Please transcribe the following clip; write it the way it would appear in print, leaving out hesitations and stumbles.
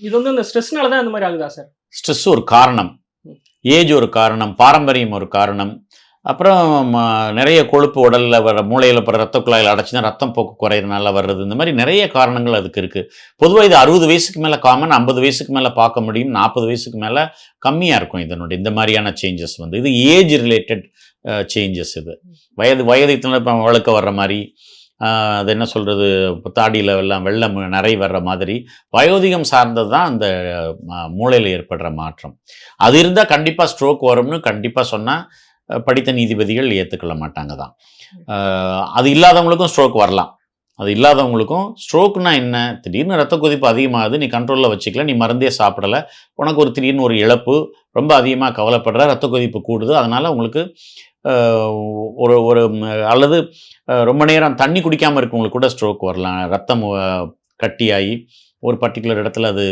இது வந்து அந்த ஸ்ட்ரெஸ்னால தான் இந்த மாதிரி ஆகுதா சார்? ஸ்ட்ரெஸ் ஒரு காரணம், ஏஜ் ஒரு காரணம், பாரம்பரியம் ஒரு காரணம். அப்புறம் நிறைய கொழுப்பு உடலில் வர, மூளையில் போகிற ரத்த குழாயில் அடைச்சினா ரத்தம் போக்கு குறையிறதுனால வர்றது, இந்த மாதிரி நிறைய காரணங்கள் அதுக்கு இருக்குது. பொதுவாக இது 60 வயசுக்கு மேலே காமன், 50 வயசுக்கு மேலே பார்க்க முடியும், 40 வயசுக்கு மேலே கம்மியாக இருக்கும் இதனுடைய இந்த மாதிரியான சேஞ்சஸ் வந்து. இது ஏஜ் ரிலேட்டட் சேஞ்சஸ். இது வயதுக்கு இப்போ வழுக்க வர்ற மாதிரி, அது என்ன சொல்கிறது, தாடியில் எல்லாம் வெள்ளம் நிறை வர்ற மாதிரி வயோதிகம் சார்ந்தது தான் அந்த மூளையில் ஏற்படுற மாற்றம். அது இருந்தால் கண்டிப்பாக ஸ்ட்ரோக் வரும்னு கண்டிப்பாக சொன்னால் படித்த நீதிபதிகள் ஏற்றுக்கொள்ள மாட்டாங்க தான். அது இல்லாதவங்களுக்கும் ஸ்ட்ரோக் வரலாம். அது இல்லாதவங்களுக்கும் ஸ்ட்ரோக்னா என்ன, திடீர்னு ரத்த கொதிப்பு அதிகமாகுது, நீ கண்ட்ரோலில் வச்சுக்கல, நீ மருந்தே சாப்பிடலை, உனக்கு ஒரு திடீர்னு ஒரு இழப்பு, ரொம்ப அதிகமாக கவலைப்படுற, ரத்த கொதிப்பு கூடுது, அதனால் உங்களுக்கு ஒரு ஒரு அல்லது ரொம்ப நேரம் தண்ணி குடிக்காமல் இருக்கவங்களுக்கு கூட ஸ்ட்ரோக் வரலாம். ரத்தம் கட்டியாகி ஒரு பர்டிகுலர் இடத்துல அது